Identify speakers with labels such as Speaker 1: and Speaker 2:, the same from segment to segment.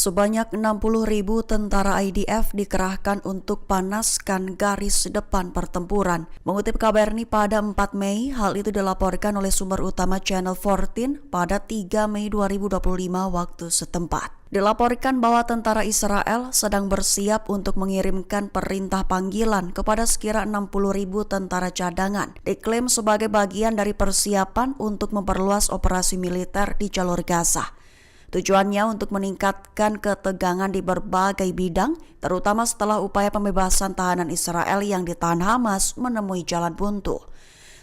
Speaker 1: Sebanyak 60.000 tentara IDF dikerahkan untuk panaskan garis depan pertempuran. Mengutip KBRI pada 4 Mei, hal itu dilaporkan oleh sumber utama Channel 14 pada 3 Mei 2025 waktu setempat. Dilaporkan bahwa tentara Israel sedang bersiap untuk mengirimkan perintah panggilan kepada sekira 60.000 tentara cadangan, diklaim sebagai bagian dari persiapan untuk memperluas operasi militer di jalur Gaza. Tujuannya untuk meningkatkan ketegangan di berbagai bidang, terutama setelah upaya pembebasan tahanan Israel yang ditahan Hamas menemui jalan buntu.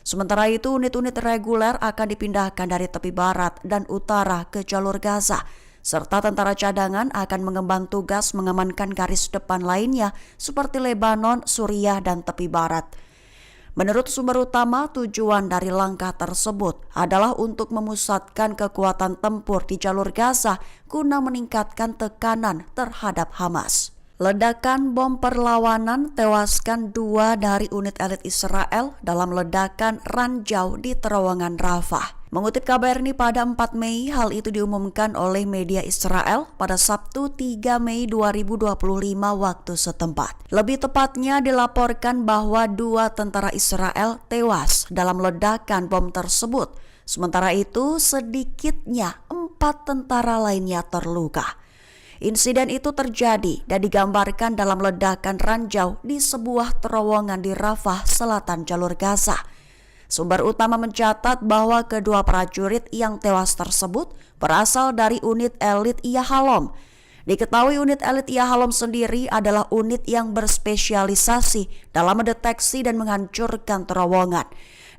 Speaker 1: Sementara itu, unit-unit reguler akan dipindahkan dari tepi barat dan utara ke jalur Gaza, serta tentara cadangan akan mengemban tugas mengamankan garis depan lainnya seperti Lebanon, Suriah, dan tepi barat. Menurut sumber utama, tujuan dari langkah tersebut adalah untuk memusatkan kekuatan tempur di jalur Gaza guna meningkatkan tekanan terhadap Hamas. Ledakan bom perlawanan tewaskan 2 dari unit elit Israel dalam ledakan ranjau di terowongan Rafah. Mengutip KBRI pada 4 Mei, hal itu diumumkan oleh media Israel pada Sabtu 3 Mei 2025 waktu setempat. Lebih tepatnya dilaporkan bahwa 2 tentara Israel tewas dalam ledakan bom tersebut. Sementara itu, sedikitnya 4 tentara lainnya terluka. Insiden itu terjadi dan digambarkan dalam ledakan ranjau di sebuah terowongan di Rafah, selatan jalur Gaza. Sumber utama mencatat bahwa kedua prajurit yang tewas tersebut berasal dari unit elit Yahalom. Diketahui unit elit Yahalom sendiri adalah unit yang berspesialisasi dalam mendeteksi dan menghancurkan terowongan.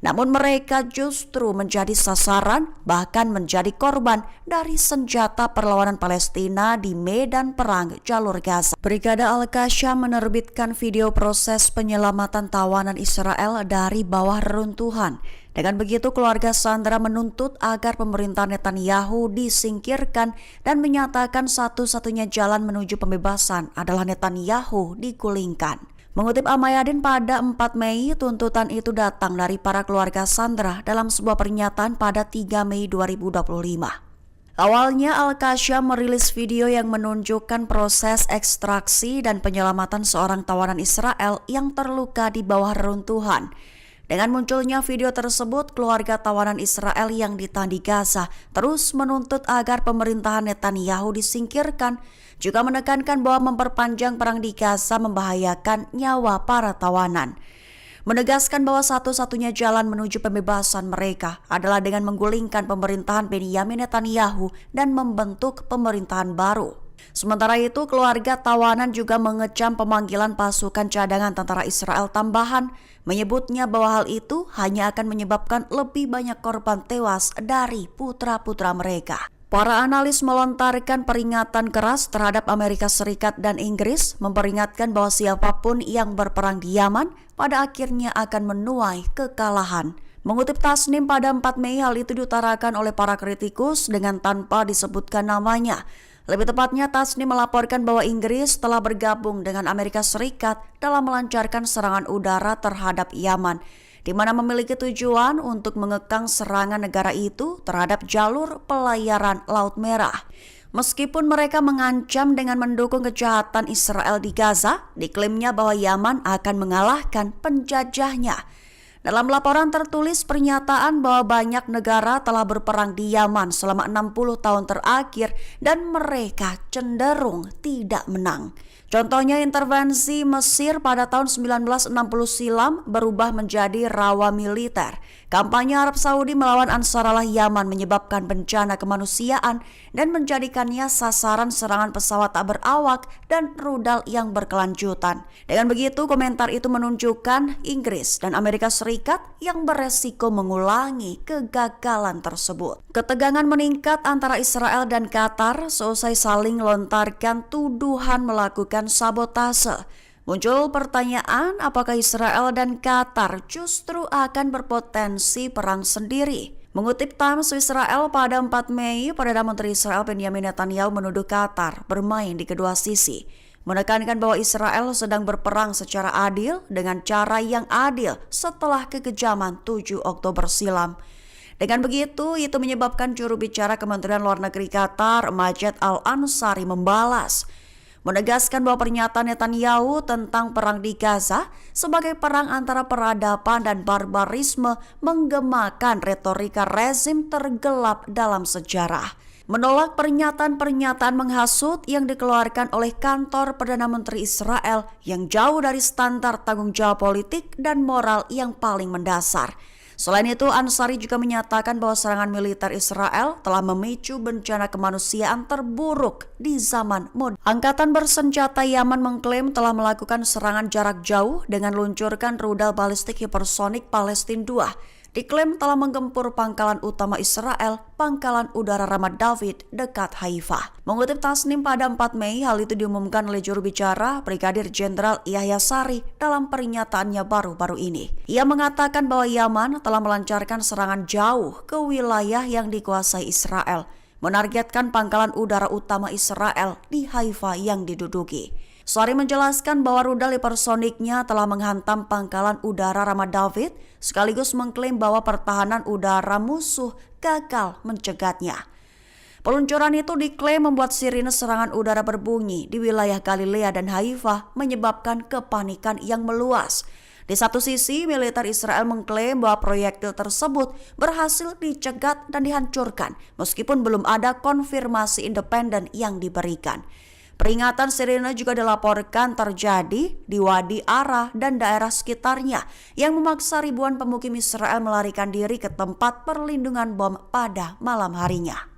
Speaker 1: Namun mereka justru menjadi sasaran, bahkan menjadi korban dari senjata perlawanan Palestina di medan perang jalur Gaza. Brigada Al-Qassam menerbitkan video proses penyelamatan tawanan Israel dari bawah reruntuhan. Dengan begitu, keluarga Sandra menuntut agar pemerintah Netanyahu disingkirkan dan menyatakan satu-satunya jalan menuju pembebasan adalah Netanyahu digulingkan. Mengutip Amayadin pada 4 Mei, tuntutan itu datang dari para keluarga Sandra dalam sebuah pernyataan pada 3 Mei 2025. Awalnya Al-Qassam merilis video yang menunjukkan proses ekstraksi dan penyelamatan seorang tawanan Israel yang terluka di bawah reruntuhan. Dengan munculnya video tersebut, keluarga tawanan Israel yang ditahan di Gaza terus menuntut agar pemerintahan Netanyahu disingkirkan, juga menekankan bahwa memperpanjang perang di Gaza membahayakan nyawa para tawanan. Menegaskan bahwa satu-satunya jalan menuju pembebasan mereka adalah dengan menggulingkan pemerintahan Benyamin Netanyahu dan membentuk pemerintahan baru. Sementara itu, keluarga tawanan juga mengecam pemanggilan pasukan cadangan tentara Israel tambahan, menyebutnya bahwa hal itu hanya akan menyebabkan lebih banyak korban tewas dari putra-putra mereka. Para analis melontarkan peringatan keras terhadap Amerika Serikat dan Inggris, memperingatkan bahwa siapapun yang berperang di Yaman pada akhirnya akan menuai kekalahan. Mengutip Tasnim pada 4 Mei, hal itu diutarakan oleh para kritikus dengan tanpa disebutkan namanya. Lebih tepatnya, Tasnim melaporkan bahwa Inggris telah bergabung dengan Amerika Serikat dalam melancarkan serangan udara terhadap Yaman, di mana memiliki tujuan untuk mengekang serangan negara itu terhadap jalur pelayaran Laut Merah. Meskipun mereka mengancam dengan mendukung kejahatan Israel di Gaza, diklaimnya bahwa Yaman akan mengalahkan penjajahnya. Dalam laporan tertulis pernyataan bahwa banyak negara telah berperang di Yaman selama 60 tahun terakhir dan mereka cenderung tidak menang. Contohnya, intervensi Mesir pada tahun 1960 silam berubah menjadi rawa militer. Kampanye Arab Saudi melawan Ansarallah Yaman menyebabkan bencana kemanusiaan dan menjadikannya sasaran serangan pesawat tak berawak dan rudal yang berkelanjutan. Dengan begitu, komentar itu menunjukkan Inggris dan Amerika Serikat yang beresiko mengulangi kegagalan tersebut. Ketegangan meningkat antara Israel dan Qatar seusai saling melontarkan tuduhan melakukan sabotase. Muncul pertanyaan, apakah Israel dan Qatar justru akan berpotensi perang sendiri? Mengutip Times Israel pada 4 Mei, Perdana Menteri Israel Benyamin Netanyahu menuduh Qatar bermain di kedua sisi, menekankan bahwa Israel sedang berperang secara adil dengan cara yang adil setelah kekejaman 7 Oktober silam. Dengan begitu, itu menyebabkan juru bicara Kementerian Luar Negeri Qatar, Majed Al-Ansari membalas, menegaskan bahwa pernyataan Netanyahu tentang perang di Gaza sebagai perang antara peradaban dan barbarisme menggemakan retorika rezim tergelap dalam sejarah. Menolak pernyataan-pernyataan menghasut yang dikeluarkan oleh kantor Perdana Menteri Israel yang jauh dari standar tanggung jawab politik dan moral yang paling mendasar. Selain itu, Ansari juga menyatakan bahwa serangan militer Israel telah memicu bencana kemanusiaan terburuk di zaman modern. Angkatan bersenjata Yaman mengklaim telah melakukan serangan jarak jauh dengan meluncurkan rudal balistik hipersonik Palestina 2. Diklaim telah menggempur pangkalan utama Israel, Pangkalan Udara Ramat David dekat Haifa. Mengutip Tasnim pada 4 Mei, hal itu diumumkan oleh juru bicara Brigadir Jenderal Yahya Sari dalam pernyataannya baru-baru ini. Ia mengatakan bahwa Yaman telah melancarkan serangan jauh ke wilayah yang dikuasai Israel, menargetkan pangkalan udara utama Israel di Haifa yang diduduki. Sari menjelaskan bahwa rudal hipersoniknya telah menghantam pangkalan udara Ramat David, sekaligus mengklaim bahwa pertahanan udara musuh gagal mencegatnya. Peluncuran itu diklaim membuat sirine serangan udara berbunyi di wilayah Galilea dan Haifa, menyebabkan kepanikan yang meluas. Di satu sisi, militer Israel mengklaim bahwa proyektil tersebut berhasil dicegat dan dihancurkan, meskipun belum ada konfirmasi independen yang diberikan. Peringatan sirine juga dilaporkan terjadi di Wadi Ara dan daerah sekitarnya yang memaksa ribuan pemukim Israel melarikan diri ke tempat perlindungan bom pada malam harinya.